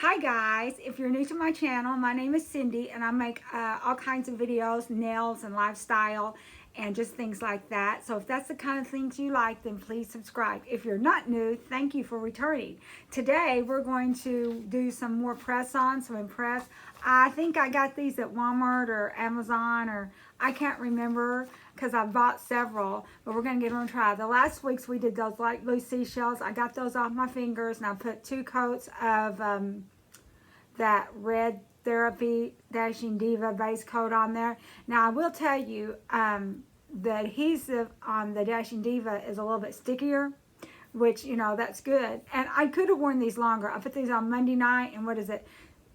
Hi guys, if you're new to my channel, my name is Cindy and I make all kinds of videos, nails and lifestyle and just things like that. So if that's the kind of things you like, then please subscribe. If you're not new, thank you for returning. Today we're going to do some more press-ons, some Impress. I think I got these at Walmart or Amazon, or I can't remember because I bought several, but we're going to give them a try. The last weeks we did those light blue seashells. I got those off my fingers and I put 2 coats of that red Therapy Dashing Diva base coat on there. Now I will tell you, the adhesive on the Dashing Diva is a little bit stickier, which, you know, that's good. And I could have worn these longer. I put these on Monday night and what is it?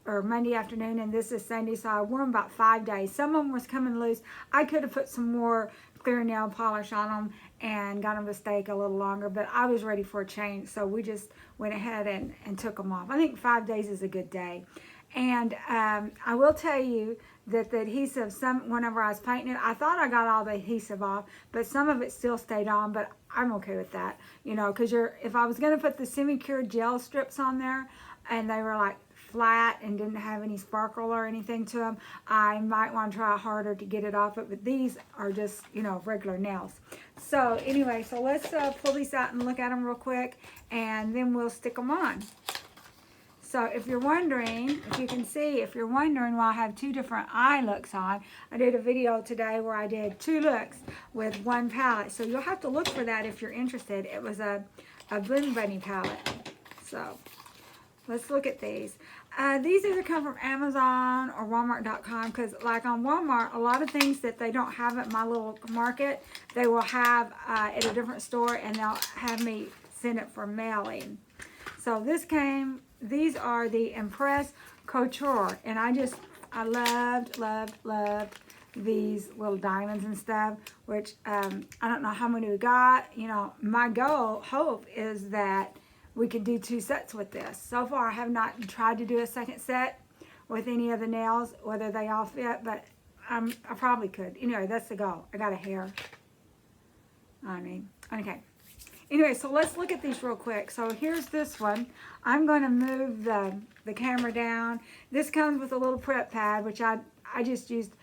Or Monday afternoon, and this is Sunday, so I wore them about 5 days. Some of them was coming loose. I could have put some more clear nail polish on them and got them to stay a little longer, but I was ready for a change, so we just went ahead and took them off. I think 5 days is a good day. And I will tell you that the adhesive, whenever I was painting it, I thought I got all the adhesive off, but some of it still stayed on, but I'm okay with that, you know, because if I was going to put the semi-cured gel strips on there, and they were like flat and didn't have any sparkle or anything to them, I might want to try harder to get it off it, but these are just, you know, regular nails. So anyway, so let's pull these out and look at them real quick, and then we'll stick them on. So if you're wondering, if you can see, if you're wondering why I have 2 different eye looks on, I did a video today where I did 2 looks with 1 palette. So you'll have to look for that if you're interested. It was a Boom Bunny palette. So let's look at these. These either come from Amazon or Walmart.com, because like on Walmart, a lot of things that they don't have at my little market, they will have at a different store, and they'll have me send it for mailing. So these are the Impress Couture, and I loved these little diamonds and stuff, which I don't know how many we got. You know, my hope is that we could do 2 sets with this. So far, I have not tried to do a second set with any of the nails, whether they all fit, but I probably could. Anyway, that's the goal. I got a hair on me. Okay. Anyway, so let's look at these real quick. So here's this one. I'm going to move the camera down. This comes with a little prep pad, which I just used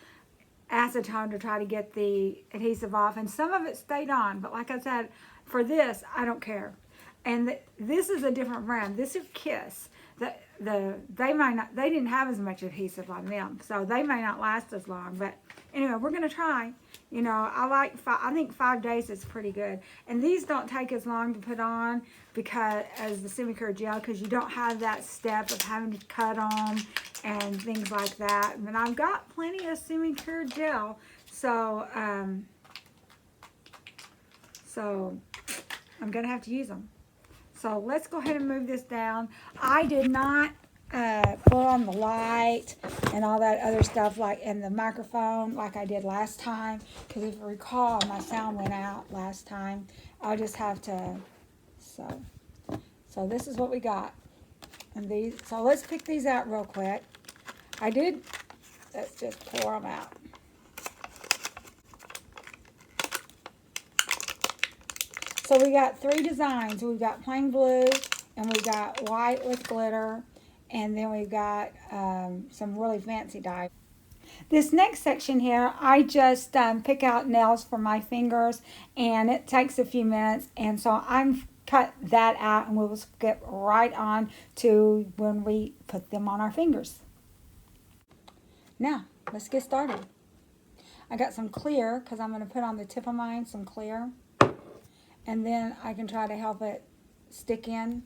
acetone to try to get the adhesive off. And some of it stayed on, but like I said, for this, I don't care. And this is a different brand. This is Kiss. They didn't have as much adhesive on them, so they may not last as long. But anyway, we're gonna try. You know, I think 5 days is pretty good. And these don't take as long to put on as the semi-cured gel, because you don't have that step of having to cut them and things like that. And I've got plenty of semi-cured gel, so I'm gonna have to use them. So let's go ahead and move this down. I did not put on the light and all that other stuff in the microphone like I did last time, because if you recall, my sound went out last time. I'll just have to, so this is what we got. And so let's pick these out real quick. Let's just pour them out. So we got 3 designs. We've got plain blue, and we've got white with glitter, and then we've got some really fancy dye. This next section here, I just pick out nails for my fingers, and it takes a few minutes, and so I'm cut that out, and we'll skip right on to when we put them on our fingers. Now, let's get started. I got some clear, because I'm going to put on the tip of mine some clear. And then I can try to help it stick in,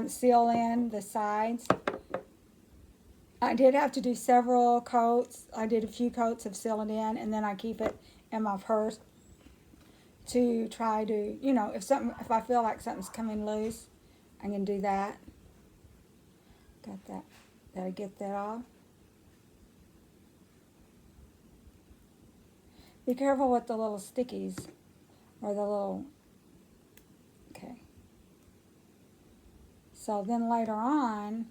seal in the sides. I did have to do several coats. I did a few coats of sealing in, and then I keep it in my purse to try to, you know, if I feel like something's coming loose, I can do that. Got that. Did I get that off? Be careful with the little stickies. Or the little, okay. So then later on,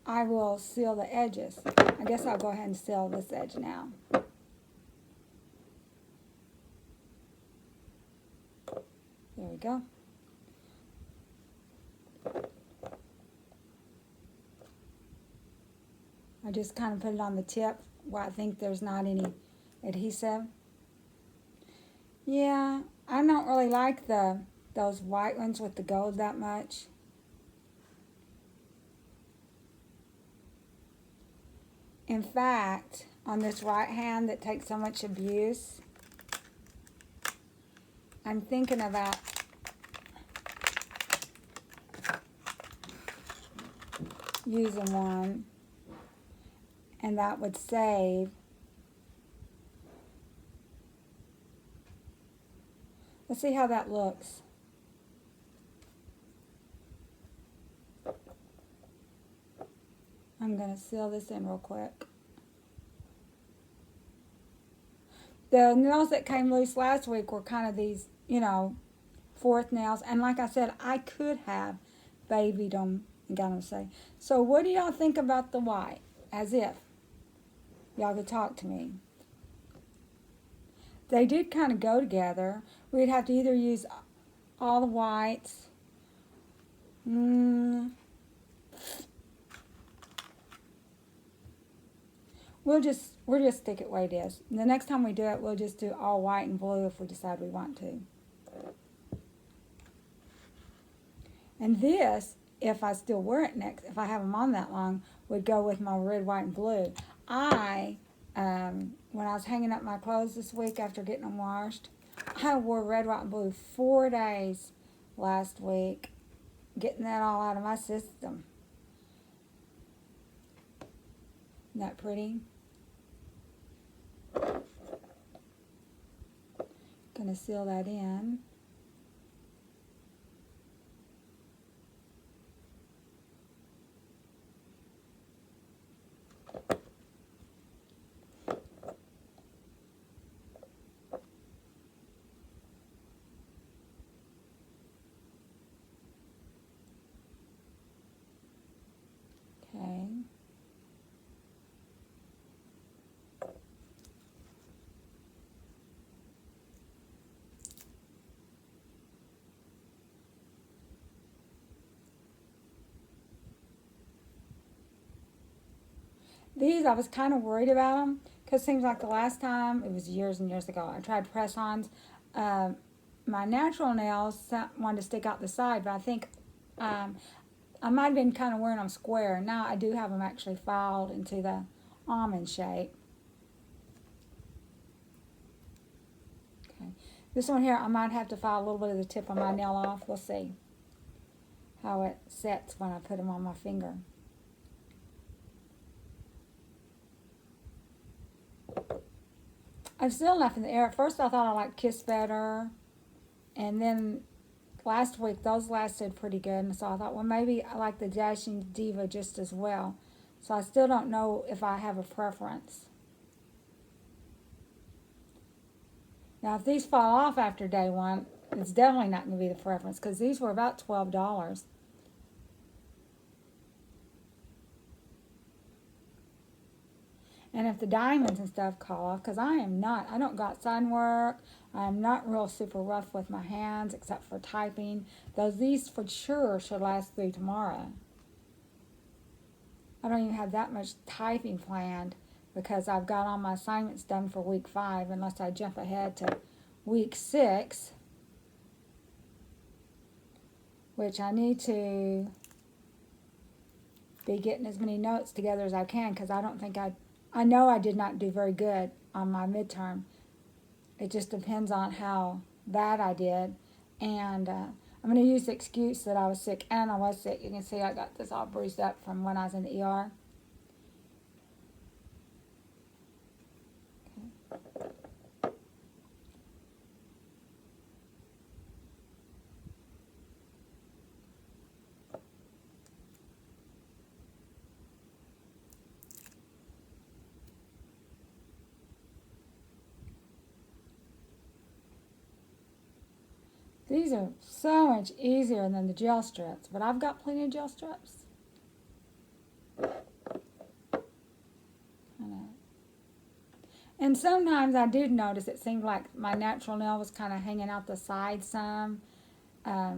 I will seal the edges. I guess I'll go ahead and seal this edge now. There we go. I just kind of put it on the tip where I think there's not any adhesive. Yeah, I don't really like those white ones with the gold that much. In fact, on this right hand that takes so much abuse, I'm thinking about using one, and that would save. Let's see how that looks. I'm going to seal this in real quick. The nails that came loose last week were kind of these, you know, fourth nails. And like I said, I could have babied them and got them safe. So what do y'all think about the white? As if y'all could talk to me. They did kind of go together. We'd have to either use all the whites. We'll just stick it where it is. The next time we do it, we'll just do all white and blue if we decide we want to. And this, if I still wear it next, if I have them on that long, would go with my red, white, and blue. When I was hanging up my clothes this week after getting them washed, I wore red, white, and blue 4 days last week, getting that all out of my system. Isn't that pretty? Gonna seal that in. Okay. These, I was kind of worried about them because it seems like the last time, it was years and years ago, I tried press-ons. My natural nails wanted to stick out the side, but I think I might have been kind of wearing them square. Now I do have them actually filed into the almond shape. Okay. This one here, I might have to file a little bit of the tip of my nail off. We'll see how it sets when I put them on my finger. I'm still enough in the air. At first I thought I liked Kiss better, and then last week those lasted pretty good, and so I thought, well, maybe I like the Dashing Diva just as well. So I still don't know if I have a preference. Now if these fall off after day one, it's definitely not going to be the preference, because these were about $12. And if the diamonds and stuff fall off, because I don't go outside and work, I'm not real super rough with my hands except for typing. These for sure should last through tomorrow. I don't even have that much typing planned because I've got all my assignments done for week 5 unless I jump ahead to week 6, which I need to be getting as many notes together as I can, because I know I did not do very good on my midterm. It just depends on how bad I did. And I'm going to use the excuse that I was sick, and I was sick. You can see I got this all bruised up from when I was in the ER. Okay. These are so much easier than the gel strips, but I've got plenty of gel strips. And sometimes I did notice it seemed like my natural nail was kind of hanging out the side some. I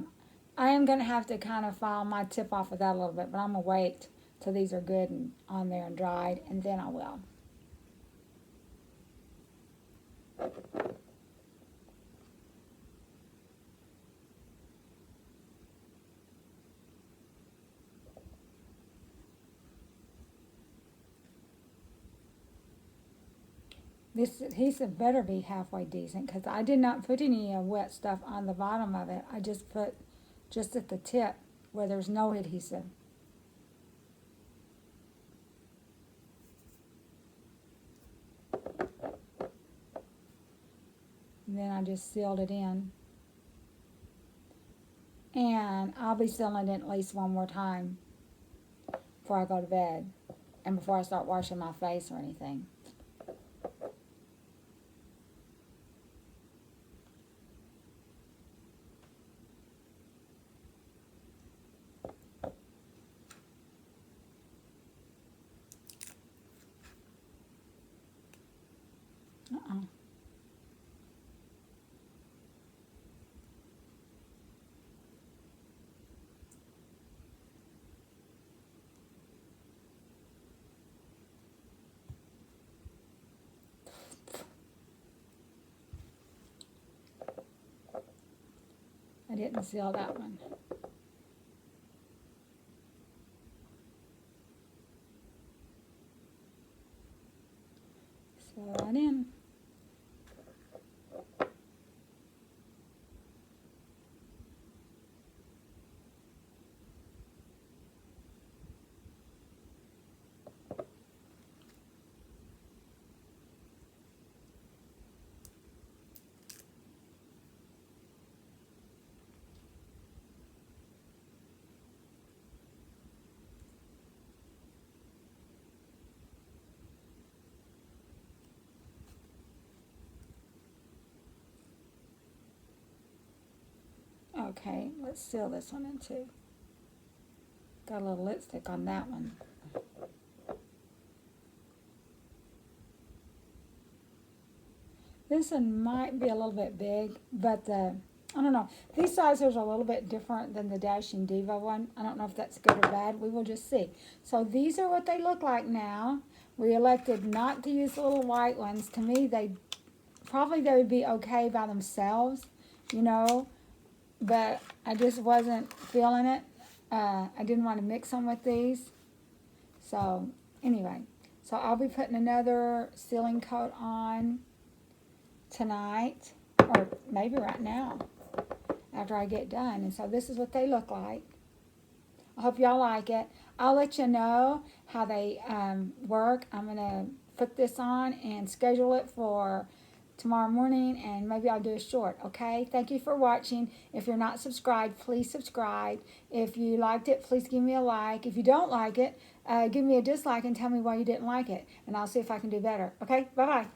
am going to have to kind of file my tip off of that a little bit, but I'm going to wait So these are good and on there and dried, and then I will. This adhesive better be halfway decent, because I did not put any wet stuff on the bottom of it. I just put just at the tip where there's no adhesive. And then I just sealed it in. And I'll be sealing it at least one more time before I go to bed and before I start washing my face or anything. I didn't seal that one. Seal that in. Okay, let's seal this one in too. Got a little lipstick on that one. This one might be a little bit big, but I don't know. These sizes are a little bit different than the Dashing Diva one. I don't know if that's good or bad. We will just see. So these are what they look like now. We elected not to use the little white ones. To me, they would be okay by themselves, you know, but I just wasn't feeling it. I didn't want to mix them with these. So anyway, so I'll be putting another sealing coat on tonight, or maybe right now after I get done. And so this is what they look like. I hope y'all like it. I'll let you know how they work. I'm going to put this on and schedule it for tomorrow morning, and maybe I'll do a short, okay? Thank you for watching. If you're not subscribed, please subscribe. If you liked it, please give me a like. If you don't like it, give me a dislike and tell me why you didn't like it, and I'll see if I can do better. Okay, bye-bye.